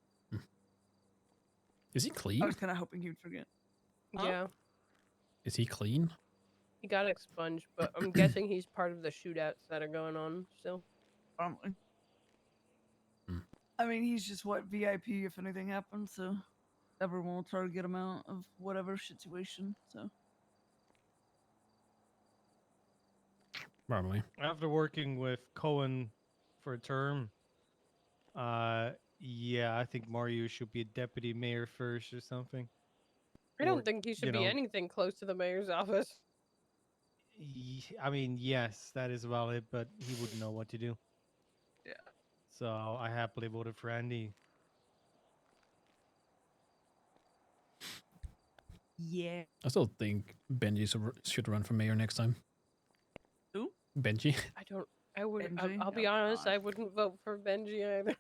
Is he I clean? was kind of hoping he would forget. Huh? Yeah. Is he clean? He got expunged, but I'm guessing he's part of the shootouts that are going on still. Probably. Hmm. I mean, he's just what VIP if anything happens, so everyone will try to get him out of whatever situation. So Probably. After working with Cohen for a term, yeah, I think Mario should be a deputy mayor first or something. I Or, don't think he should you be know, anything close to the mayor's office. I mean, yes, that is valid, but he wouldn't know what to do. yeah, So I happily voted for Andy. yeah. I still think Benji should run for mayor next time. Who? Benji. I don't. I would. Benji? I'll be Oh, honest. God. I wouldn't vote for Benji either.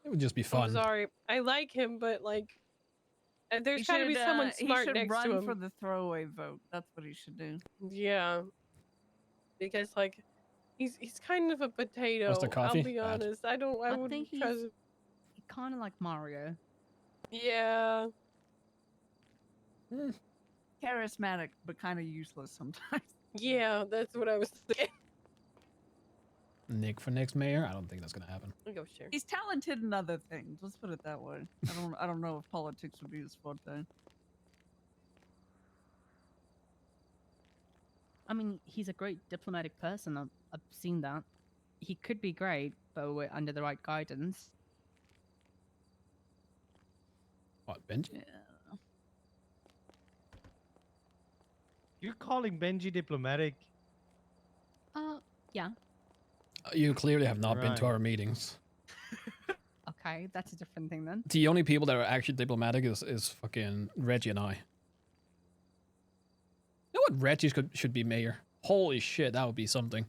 It would just be I'm fun. sorry. I like him, but like, there's He got to be should, someone he smart should next run to him. for the throwaway vote. That's what he should do. Yeah. Because like, he's kind of a potato. coffee? I'll be Bad. honest. I don't. I I wouldn't think he's trust. kind of like Mario. Yeah. Charismatic, but kind of useless sometimes. Yeah. That's what I was thinking. Nick for next mayor? I don't think that's gonna happen. I'll go sure. He's talented in other things. Let's put it that way. I don't know if politics would be his forte. I mean, he's a great diplomatic person. I've seen that. He could be great, but we're under the right guidance. What, Benji? Yeah. You're calling Benji diplomatic? Yeah. You clearly have not been to Right. our meetings. Okay, that's a different thing then. The only people that are actually diplomatic is fucking Reggie and I. You know what? Reggie should be mayor. Holy shit, that would be something.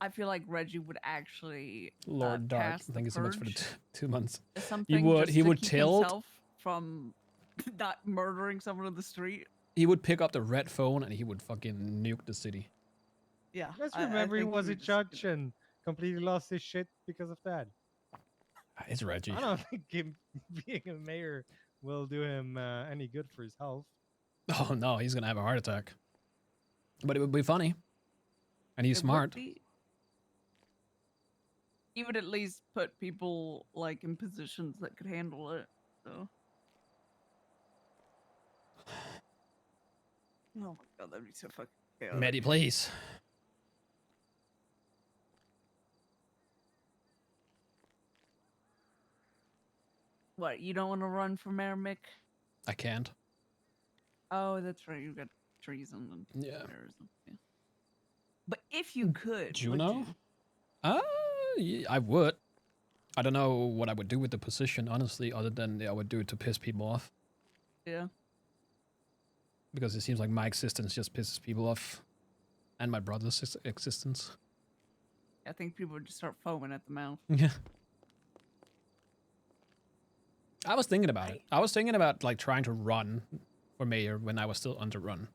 I feel like Reggie would actually Lord Dark, pass the thank you so much for the purge 2 months. or something. would- just he to would keep tilt. himself from not murdering someone in the street. He would pick up the red phone and he would fucking nuke the city. Yeah. Let's I remember he think was a would just do judge and completely lost his shit because of that. It's Reggie. I don't think him being a mayor will do him any good for his health. Oh no, he's gonna have a heart attack. But it would be funny. And he's It would smart. be. He would at least put people like in positions that could handle it. So. Oh my god, that'd be so fucking chaotic. Maddie, please. What, you don't want to run for mayor, Mick? I can't. Oh, that's right. You got treason and Yeah. terrorism. Yeah. But if you could, would Juno? you? I would. I don't know what I would do with the position, honestly, other than I would do it to piss people off. Yeah. Because it seems like my existence just pisses people off. And my brother's existence. I think people would just start foaming at the mouth. Yeah. I was thinking about it. I was thinking about like trying to run for mayor when I was still on the run.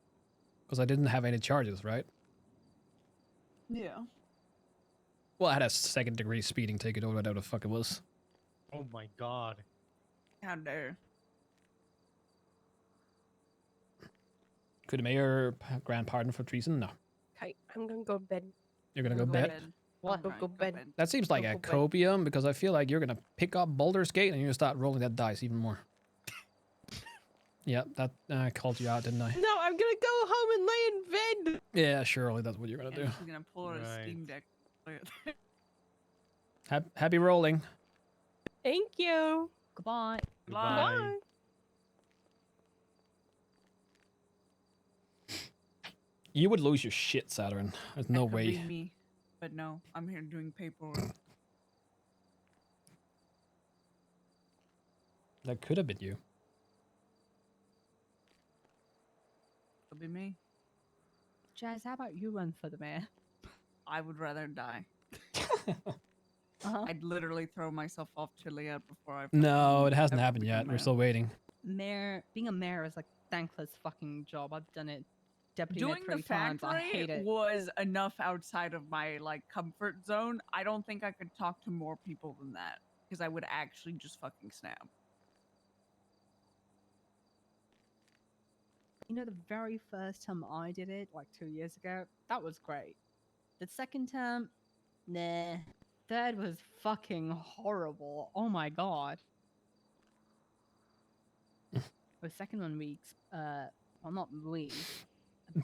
Because I didn't have any charges, right? Yeah. Well, I had a second-degree speeding ticket or whatever the fuck it was. Oh my god. How dare. Could the mayor grant pardon for treason? No. Okay, I'm gonna go to bed. You're gonna go Go bed? Well, Alright, go bed. That seems like a Go bed. copium because I feel like you're gonna pick up Baldur's Gate and you're gonna start rolling that dice even more. Yeah, that I called you out, didn't I? No, I'm gonna go home and lay in bed. Yeah, surely that's what you're gonna Yeah, do. she's gonna pull out a Right. Steam Deck. Happy rolling. Thank you. Goodbye. Goodbye. You would lose your shit, Saturn. There's no That could way. be me, but no, I'm here doing paperwork. That could have been you. Could be me. Jazz, how about you run for the mayor? I would rather die. Uh-huh. I'd literally throw myself off Chiliad before I. No, it hasn't ever happened yet. become We're mayor. still waiting. Mayor, being a mayor is like thankless fucking job. I've done it. Deputy mayor Doing 3 the times. I factory hate it. was enough outside of my like comfort zone. I don't think I could talk to more people than that because I would actually just fucking snap. you know, the very first time I did it, like 2 years ago, that was great. The second time, nah. Third was fucking horrible. Oh my god. The second one weeks, well, not we.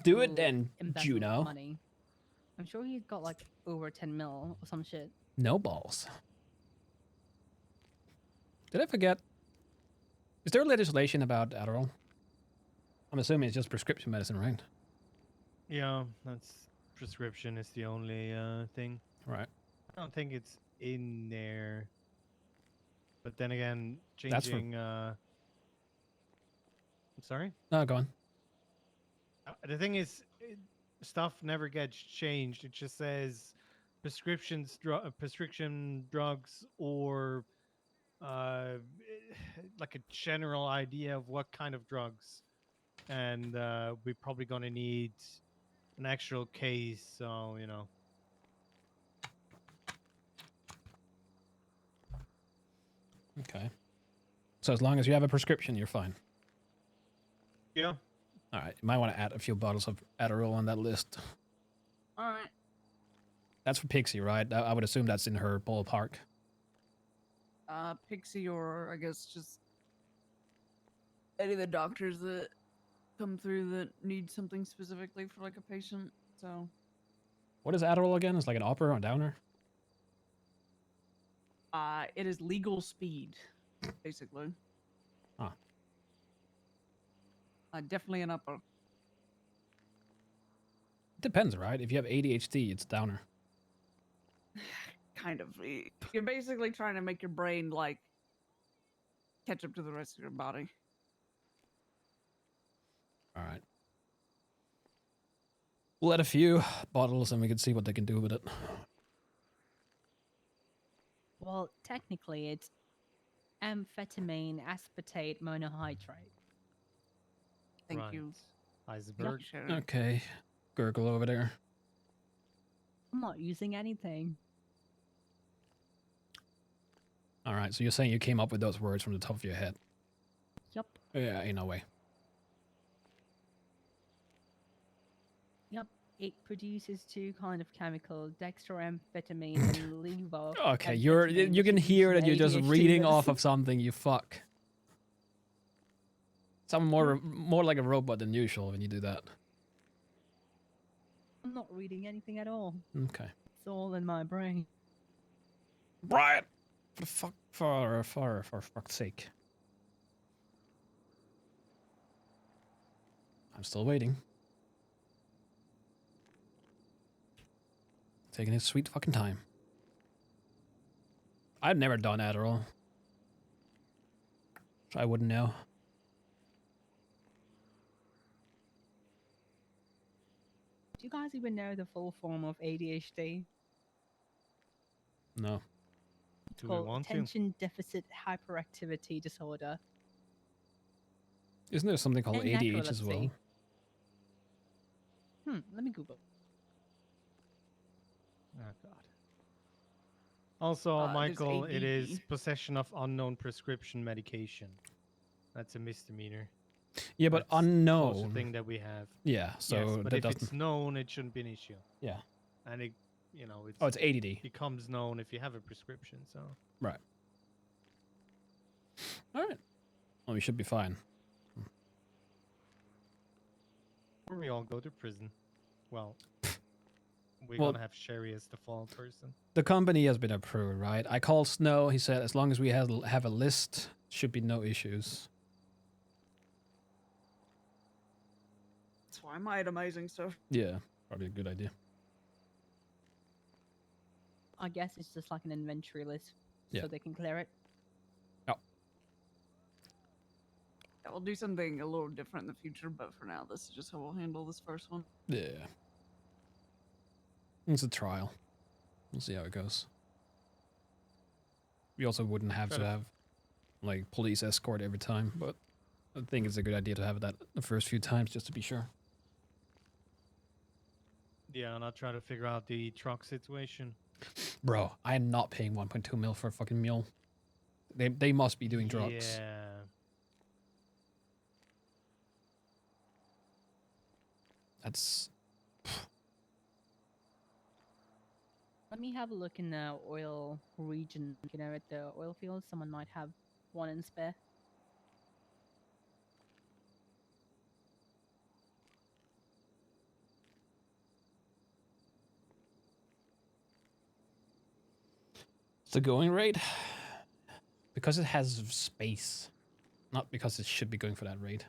Do it who then, embezzled Juno. money. I'm sure he's got like over 10 mil or some shit. No balls. Did I forget? Is there legislation about Adderall? I'm assuming it's just prescription medicine, right? Yeah, that's prescription is the only thing. Right. I don't think it's in there. But then again, That's for- changing. I'm sorry. No, go on. The thing is, stuff never gets changed. It just says prescription drugs, or like a general idea of what kind of drugs. And we're probably gonna need an actual case, so you know. Okay. So as long as you have a prescription, you're fine. Yeah. All right. You might want to add a few bottles of Adderall on that list. All right. That's for Pixie, right? I would assume that's in her ballpark. Pixie, or I guess just any of the doctors that come through that need something specifically for like a patient. So What is Adderall again? It's like an upper or a downer? it is legal speed, basically. Huh. Definitely an upper. Depends, right? If you have ADHD, it's downer. Kind of. You're basically trying to make your brain like catch up to the rest of your body. All right. We'll add a few bottles and we can see what they can do with it. Well, technically, it's amphetamine aspartate monohydrate. Thank Right. you. Iceberg. Sure. Okay. Gurgle over there. I'm not using anything. All right. So you're saying you came up with those words from the top of your head? Yup. Yeah, ain't no way. Yup. It produces two kind of chemicals, dextroamphetamine and levo. Okay, you can hear that you're just reading off of something, you fuck. Sound more like a robot than usual when you do that. I'm not reading anything at all. Okay. It's all in my brain. Brian! For the fuck, for fuck's sake. I'm still waiting. Taking his sweet fucking time. I've never done Adderall. So I wouldn't know. Do you guys even know the full form of ADHD? No. It's Do we called want to? attention deficit hyperactivity disorder. Isn't there something called And ADH as well? narcolepsy. Let me Google. Oh God. Also, there's Michael, it is ADD. possession of unknown prescription medication. That's a misdemeanor. Yeah, but That's the unknown. closest thing that we have. Yeah, so yes, but that if doesn't. it's known, it shouldn't be an issue. Yeah. And it, you know, Oh, it's ADD. becomes known if you have a prescription. So Right. All right. Well, we should be fine. or we all go to prison. Well, we're Well- gonna have Sherry as the fall person. The company has been approved, right? I called Snow. He said as long as we have a list, should be no issues. That's why I'm itemizing stuff. Yeah, probably a good idea. I guess it's just like an inventory list, Yeah. so they can clear it. Yeah, we'll do something a little different in the future, but for now, this is just how we'll handle this first one. Yeah. It's a trial. We'll see how it goes. We also wouldn't have Fair to enough. have like police escort every time, but I think it's a good idea to have that the first few times just to be sure. Yeah, and I'll try to figure out the truck situation. Bro, I am not paying 1.2 mil for a fucking meal. They must be doing drugs. Yeah. That's Let me have a look in the oil region. You know, at the oil fields, someone might have one in spare. the going rate because it has space, not because it should be going for that rate.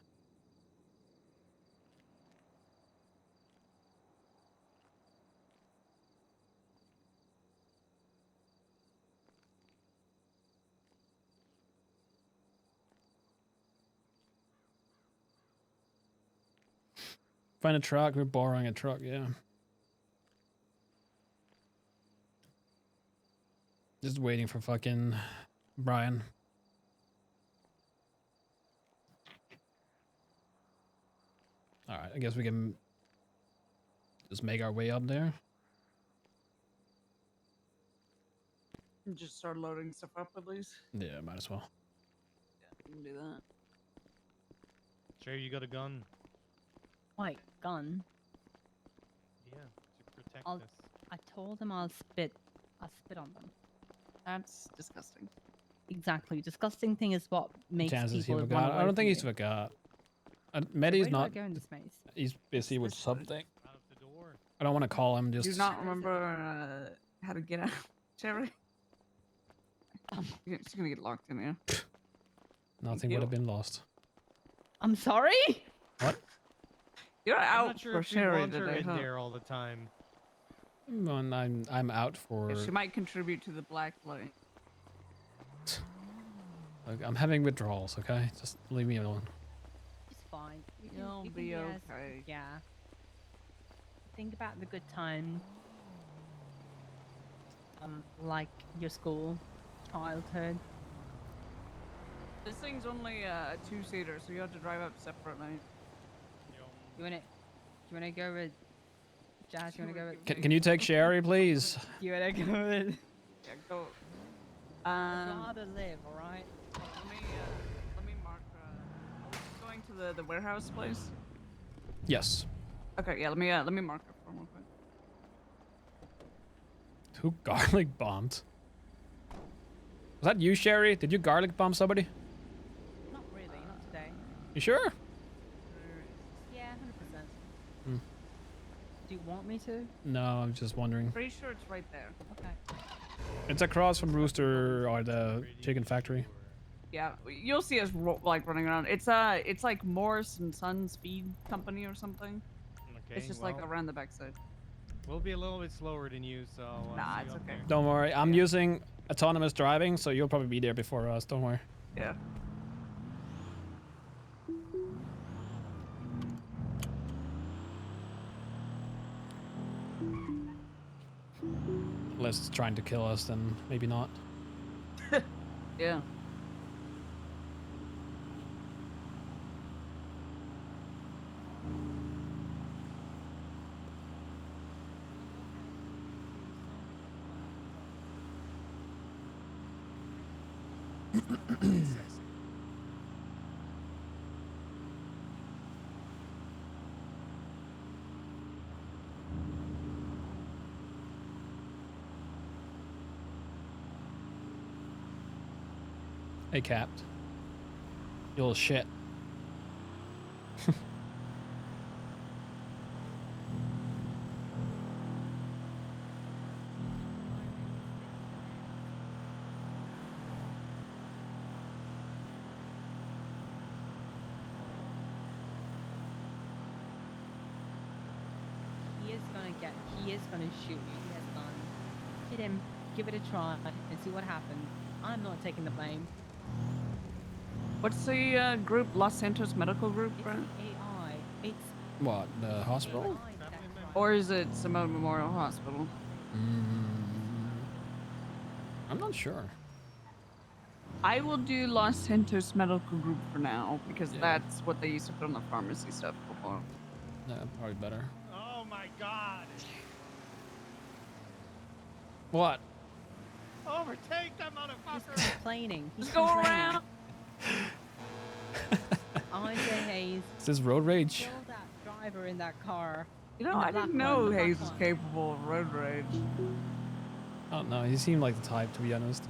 Find a truck. We're borrowing a truck. Yeah. Just waiting for fucking Brian. All right, I guess we can just make our way up there. Just start loading stuff up at least. Yeah, might as well. We can do that. Sure, you got a gun. Wait, gun? Yeah, to protect I'll- us. I told them I'll spit on them. That's disgusting. Exactly. Disgusting thing is what makes Chances he people run forgot. away I don't think from he's you. forgot. Where Medi's do I not. go in this maze? He's busy with This way. something. Out of the door. I don't want to call him. Do Just you not remember how to get out, Jerry? She's gonna get locked in here. nothing would have been lost. I'm sorry? You're I'm out not sure for if we Sherry want her today, in huh? there all the time. And I'm out for. Yeah, she might contribute to the black light. Look, I'm having withdrawals. Okay, just leave me alone. It's fine. You'll you be yes, okay. Yeah. Think about the good time. Like your school, childhood. This thing's only a two-seater, so you have to drive up separately. You wanna go with Jazz? You wanna go with? Can you take Sherry, please? You wanna go with? Yeah, go. I'd rather live, all right. Let me mark. Are we just going to the warehouse place? Yes. Okay, yeah. Let me mark it for real quick. Who garlic bombed? Was that you, Sherry? Did you garlic bomb somebody? Not really, not today. You sure? Yeah, 100%. Hmm. Do you want me to? No, I'm just wondering. Pretty sure it's right there. Okay. It's across from Rooster or the chicken factory. Yeah, you'll see us like running around. It's like Morris and Sons Feed Company or something. Okay, It's just well, like around the backside. we'll be a little bit slower than you, so. Nah, see it's you up okay. there. Don't worry, I'm using autonomous driving, so you'll probably be there before us. Don't worry. Yeah. Unless it's trying to kill us, then maybe not. Yeah. Hey, Capt. You little shit. He is gonna shoot you. He has gone. Hit him. Give it a try and see what happens. I'm not taking the blame. What's the group? Los Santos Medical Group, It's right? the AI. It's What, the hospital? AI that drives- Or is it Simone Memorial Hospital? I'm not sure. I will do Los Santos Medical Group for now because Yeah. that's what they used to put on the pharmacy stuff before. Yeah, probably better. Oh my god! What? Overtake that He's motherfucker! complaining. He's Just go complaining. around. RJ Hayes, Is this road rage? kill that driver. driver in that car. You know, In the I black didn't one, know the black Hayes was one. capable of road rage. I don't know. He seemed like the type, to be honest.